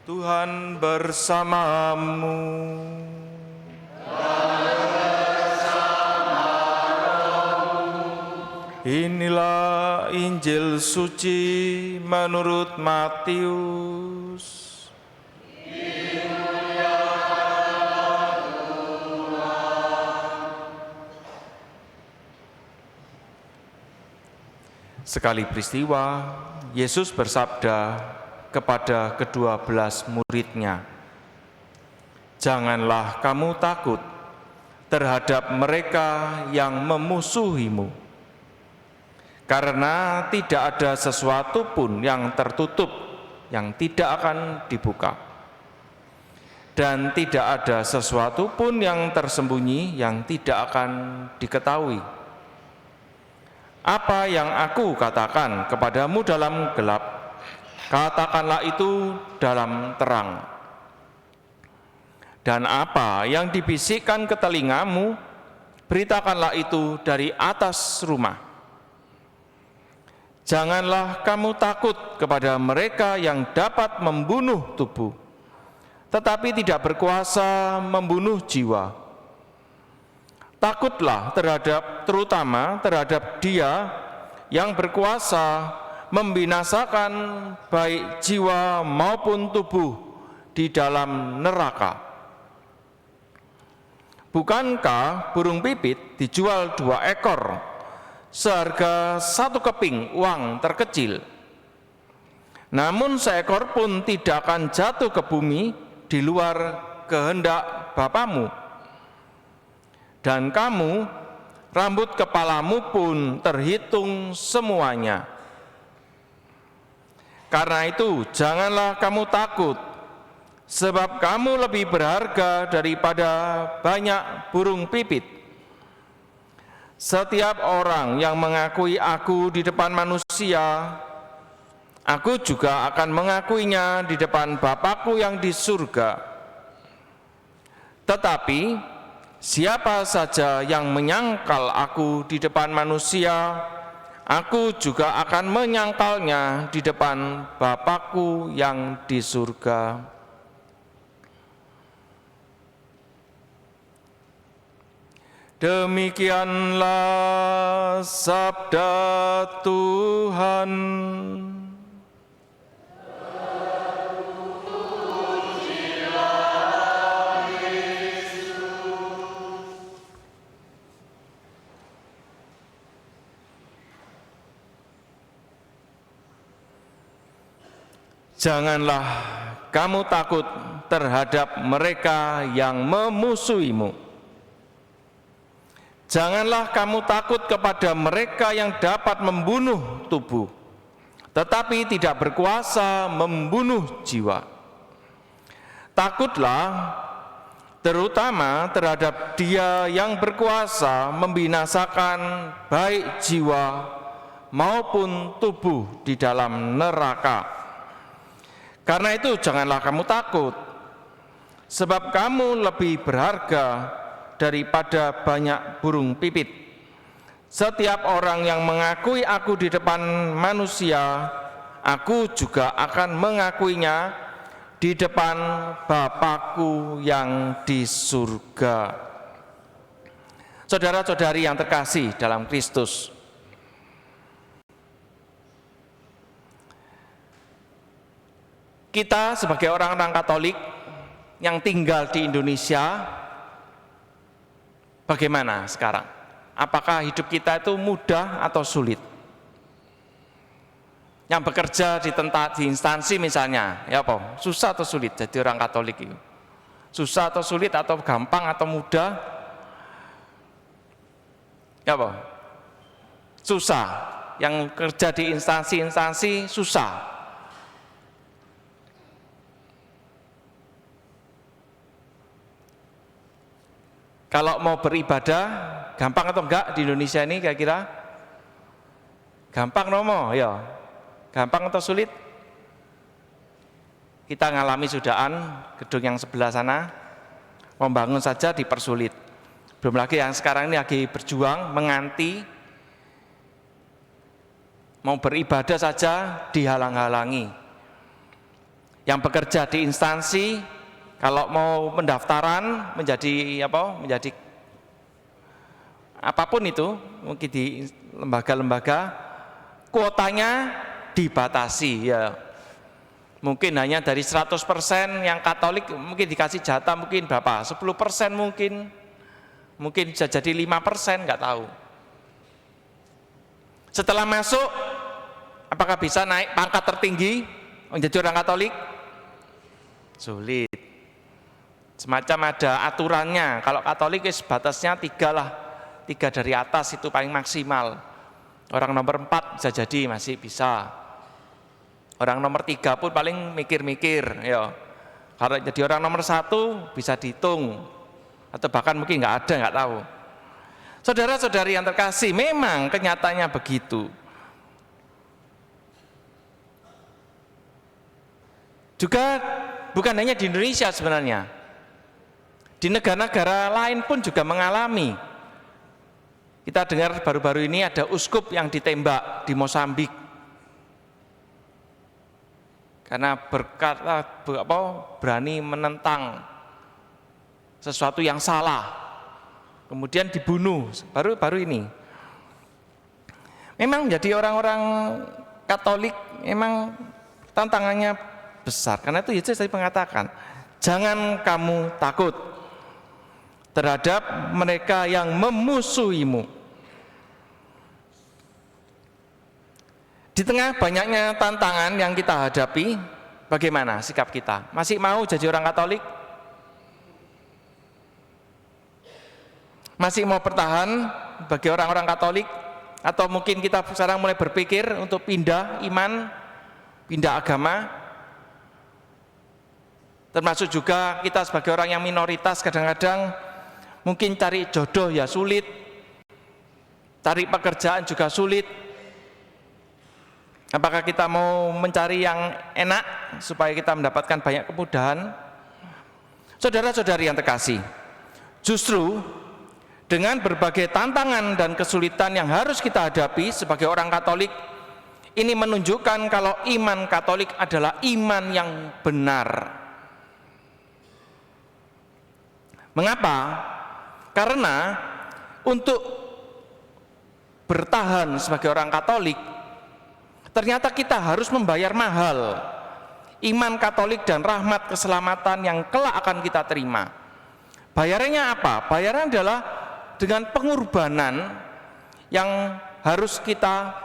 Tuhan bersamamu. Inilah Injil suci menurut Matius. Sekali peristiwa, Yesus bersabda kepada ke-12 murid-Nya, "Janganlah kamu takut terhadap mereka yang memusuhimu, karena tidak ada sesuatu pun yang tertutup yang tidak akan dibuka, dan tidak ada sesuatu pun yang tersembunyi yang tidak akan diketahui. Apa yang aku katakan kepadamu dalam gelap, katakanlah itu dalam terang. Dan apa yang dibisikkan ke telingamu, beritakanlah itu dari atas rumah. Janganlah kamu takut kepada mereka yang dapat membunuh tubuh, tetapi tidak berkuasa membunuh jiwa. Takutlah terutama terhadap Dia yang berkuasa membinasakan baik jiwa maupun tubuh di dalam neraka. Bukankah burung pipit dijual 2 ekor seharga 1 keping uang terkecil? Namun seekor pun tidak akan jatuh ke bumi di luar kehendak Bapamu. Dan kamu, rambut kepalamu pun terhitung semuanya. Karena itu, janganlah kamu takut, sebab kamu lebih berharga daripada banyak burung pipit. Setiap orang yang mengakui aku di depan manusia, aku juga akan mengakuinya di depan Bapa-Ku yang di surga. Tetapi siapa saja yang menyangkal aku di depan manusia, aku juga akan menyangkalnya di depan Bapa-Ku yang di surga." Demikianlah sabda Tuhan. Janganlah kamu takut terhadap mereka yang memusuhimu. Janganlah kamu takut kepada mereka yang dapat membunuh tubuh, tetapi tidak berkuasa membunuh jiwa. Takutlah terutama terhadap Dia yang berkuasa membinasakan baik jiwa maupun tubuh di dalam neraka. Karena itu janganlah kamu takut, sebab kamu lebih berharga daripada banyak burung pipit. Setiap orang yang mengakui aku di depan manusia, aku juga akan mengakuinya di depan Bapa-Ku yang di surga. Saudara-saudari yang terkasih dalam Kristus, kita sebagai orang-orang Katolik yang tinggal di Indonesia, bagaimana sekarang? Apakah hidup kita itu mudah atau sulit? Yang bekerja di instansi misalnya, ya apa? Susah atau sulit jadi orang Katolik itu? Susah atau sulit atau gampang atau mudah? Ya apa? Susah. Yang kerja di instansi-instansi susah. Kalau mau beribadah, gampang atau enggak di Indonesia ini kira-kira? Gampang nomo, ya. Gampang atau sulit? Kita ngalami sudahan gedung yang sebelah sana, membangun saja dipersulit. Belum lagi yang sekarang ini lagi berjuang, menganti, mau beribadah saja dihalang-halangi. yang bekerja di instansi, kalau mau pendaftaran menjadi menjadi apapun itu, mungkin di lembaga-lembaga, kuotanya dibatasi ya. Mungkin hanya dari 100% yang Katolik mungkin dikasih jatah mungkin berapa? 10% mungkin bisa jadi 5%, nggak tahu. Setelah masuk, apakah bisa naik pangkat tertinggi menjadi orang Katolik? Sulit. Semacam ada aturannya. Kalau Katolik batasnya 3 lah, 3 dari atas itu paling maksimal. Orang nomor 4 bisa jadi masih bisa. Orang nomor 3 pun paling mikir-mikir, ya. Kalau jadi orang nomor 1 bisa dihitung, atau bahkan mungkin nggak ada, nggak tahu. Saudara-saudari yang terkasih, memang kenyataannya begitu. Juga bukan hanya di Indonesia sebenarnya, di negara-negara lain pun juga mengalami. Kita dengar baru-baru ini ada uskup yang ditembak di Mozambik karena berani menentang sesuatu yang salah, kemudian dibunuh baru-baru ini. Memang jadi orang-orang Katolik memang tantangannya besar, karena itu Yesus tadi mengatakan, jangan kamu takut terhadap mereka yang memusuhimu. Di tengah banyaknya tantangan yang kita hadapi, bagaimana sikap kita? Masih mau jadi orang Katolik? Masih mau bertahan bagi orang-orang Katolik? Atau mungkin kita sekarang mulai berpikir untuk pindah iman, pindah agama? Termasuk juga kita sebagai orang yang minoritas, kadang-kadang mungkin cari jodoh ya sulit, cari pekerjaan juga sulit. Apakah kita mau mencari yang enak supaya kita mendapatkan banyak kemudahan? Saudara-saudari yang terkasih, justru dengan berbagai tantangan dan kesulitan yang harus kita hadapi sebagai orang Katolik, ini menunjukkan kalau iman Katolik adalah iman yang benar. Mengapa? Karena untuk bertahan sebagai orang Katolik, ternyata kita harus membayar mahal iman Katolik dan rahmat keselamatan yang kelak akan kita terima. Bayarannya apa? Bayaran adalah dengan pengorbanan yang harus kita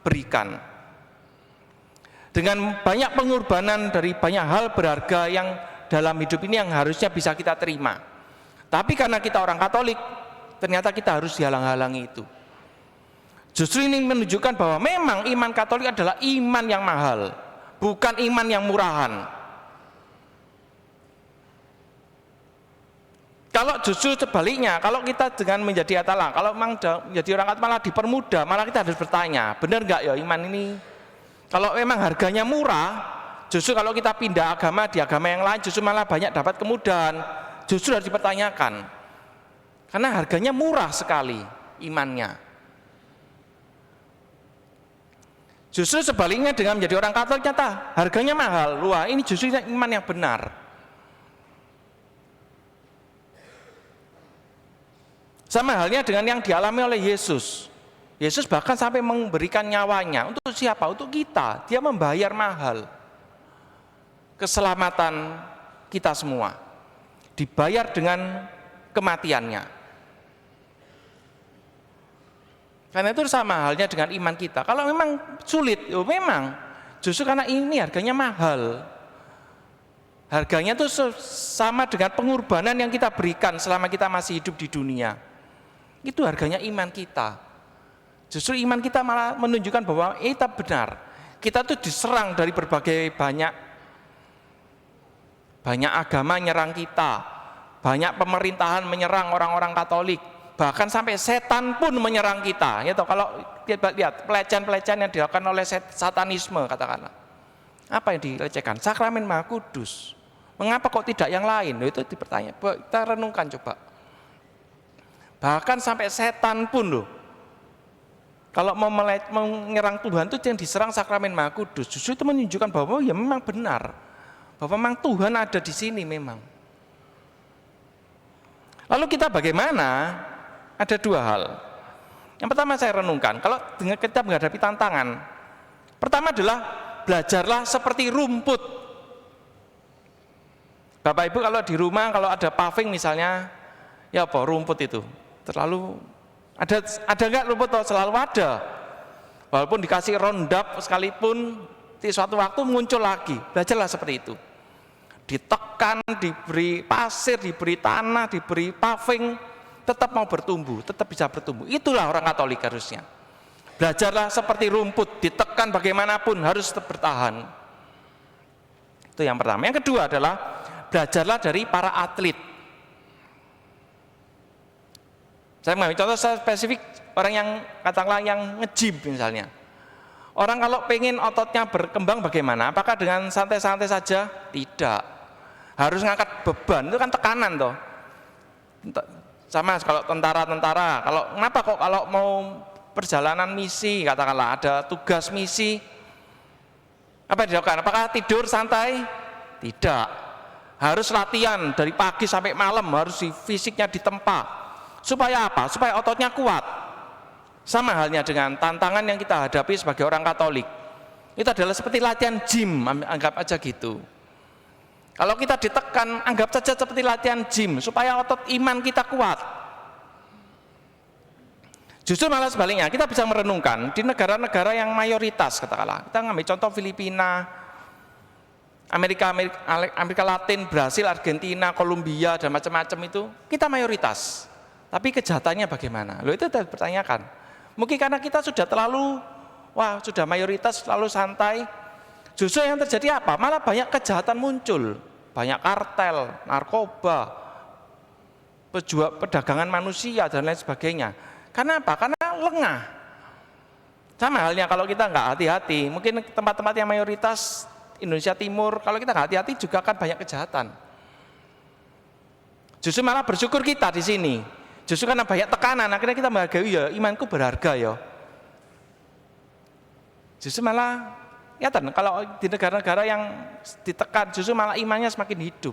berikan. Dengan banyak pengorbanan dari banyak hal berharga yang dalam hidup ini yang harusnya bisa kita terima. Tapi karena kita orang Katolik, ternyata kita harus dihalang-halangi itu. Justru ini menunjukkan bahwa memang iman Katolik adalah iman yang mahal, bukan iman yang murahan. Kalau justru sebaliknya, kalau kita dengan menjadi atalang, kalau memang menjadi orang Katolik malah dipermudah, malah kita harus bertanya, benar nggak ya iman ini? Kalau memang harganya murah, justru kalau kita pindah agama di agama yang lain, justru malah banyak dapat kemudahan, justru harus dipertanyakan. Karena harganya murah sekali imannya. Justru sebaliknya dengan menjadi orang Katolik nyata harganya mahal. Wah, ini justru iman yang benar. Sama halnya dengan yang dialami oleh Yesus. Yesus bahkan sampai memberikan nyawanya. Untuk siapa? Untuk kita. Dia membayar mahal keselamatan kita semua. Dibayar dengan kematiannya. Karena itu sama halnya dengan iman kita. Kalau memang sulit, memang justru karena ini harganya mahal. Harganya itu sama dengan pengorbanan yang kita berikan selama kita masih hidup di dunia. Itu harganya iman kita. Justru iman kita malah menunjukkan bahwa kita benar. Kita tuh diserang dari berbagai banyak agama nyerang kita. Banyak pemerintahan menyerang orang-orang Katolik. Bahkan sampai setan pun menyerang kita. Ya toh, kalau lihat pelecehan-pelecehan yang dilakukan oleh satanisme katakanlah. Apa yang dilecehkan? Sakramen Maha Kudus. Mengapa kok tidak yang lain? Itu dipertanya. Kita renungkan coba. Bahkan sampai setan pun loh. Kalau mau menyerang Tuhan itu yang diserang Sakramen Maha Kudus. Justru itu menunjukkan bahwa ya memang benar. bahwa memang Tuhan ada di sini memang. Lalu kita bagaimana? Ada dua hal. Yang pertama saya renungkan, kalau dengan kita menghadapi tantangan, pertama adalah belajarlah seperti rumput. Bapak Ibu kalau di rumah kalau ada paving misalnya, ya apa rumput itu terlalu ada nggak rumput? Selalu ada. Walaupun dikasih rondap sekalipun di suatu waktu muncul lagi. Belajarlah seperti itu. Ditekan, diberi pasir, diberi tanah, diberi paving, tetap mau bertumbuh, tetap bisa bertumbuh. Itulah orang Katolik harusnya. Belajarlah seperti rumput, ditekan bagaimanapun harus tetap bertahan. Itu yang pertama. Yang kedua adalah belajarlah dari para atlet. Saya mengambil contoh spesifik orang yang katakanlah yang nge-gym misalnya. Orang kalau pengen ototnya berkembang bagaimana? Apakah dengan santai-santai saja? Tidak. Harus ngangkat beban, itu kan tekanan toh. Sama kalau tentara-tentara, kenapa kok kalau mau perjalanan misi, katakanlah ada tugas misi, apa yang dilakukan? Apakah tidur santai? Tidak. Harus latihan dari pagi sampai malam, harus fisiknya ditempa. Supaya apa? Supaya ototnya kuat. Sama halnya dengan tantangan yang kita hadapi sebagai orang Katolik. Itu adalah seperti latihan gym, anggap aja gitu. Kalau kita ditekan, anggap saja seperti latihan gym, supaya otot iman kita kuat. Justru malah sebaliknya, kita bisa merenungkan di negara-negara yang mayoritas, katakanlah. Kita ngambil contoh Filipina, Amerika Latin, Brasil, Argentina, Kolombia, dan macam-macam itu, kita mayoritas. Tapi kejahatannya bagaimana? Loh itu kita pertanyakan. Mungkin karena kita sudah sudah mayoritas, terlalu santai. Justru yang terjadi apa? Malah banyak kejahatan muncul. Banyak kartel, narkoba, perdagangan manusia, dan lain sebagainya. Karena apa? Karena lengah. Sama halnya kalau kita nggak hati-hati, mungkin tempat-tempat yang mayoritas Indonesia Timur, kalau kita nggak hati-hati juga akan banyak kejahatan. Justru malah bersyukur kita di sini. Justru karena banyak tekanan, akhirnya kita menghargai ya imanku berharga ya. Justru malah, ya kalau di negara-negara yang ditekan, justru malah imannya semakin hidup.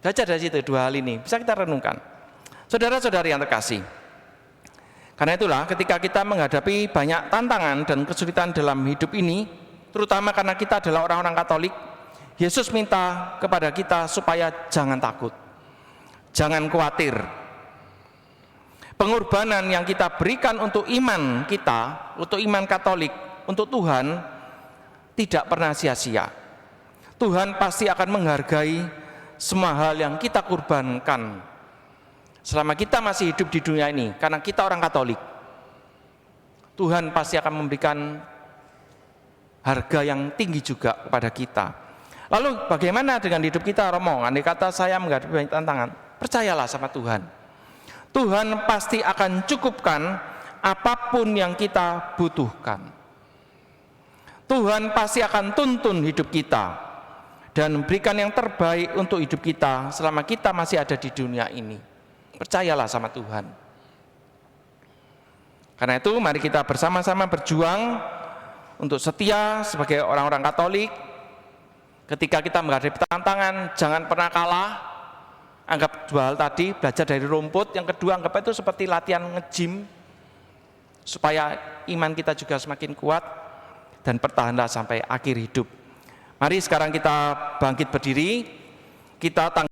Belajar dari situ dua hal ini, bisa kita renungkan. Saudara-saudari yang terkasih, karena itulah ketika kita menghadapi banyak tantangan dan kesulitan dalam hidup ini, terutama karena kita adalah orang-orang Katolik, Yesus minta kepada kita supaya jangan takut, jangan khawatir. Pengorbanan yang kita berikan untuk iman kita, untuk iman Katolik, untuk Tuhan, tidak pernah sia-sia. Tuhan pasti akan menghargai semua hal yang kita korbankan selama kita masih hidup di dunia ini, karena kita orang Katolik. Tuhan pasti akan memberikan harga yang tinggi juga kepada kita. Lalu bagaimana dengan hidup kita, Romo? Andai kata saya menghadapi banyak tantangan, percayalah sama Tuhan. Tuhan pasti akan cukupkan apapun yang kita butuhkan. Tuhan pasti akan tuntun hidup kita dan memberikan yang terbaik untuk hidup kita selama kita masih ada di dunia ini. Percayalah sama Tuhan. Karena itu mari kita bersama-sama berjuang untuk setia sebagai orang-orang Katolik. Ketika kita menghadapi tantangan, jangan pernah kalah. Anggap dua hal tadi, belajar dari rumput. Yang kedua, anggap itu seperti latihan nge-gym, supaya iman kita juga semakin kuat, dan bertahanlah sampai akhir hidup. Mari sekarang kita bangkit berdiri, kita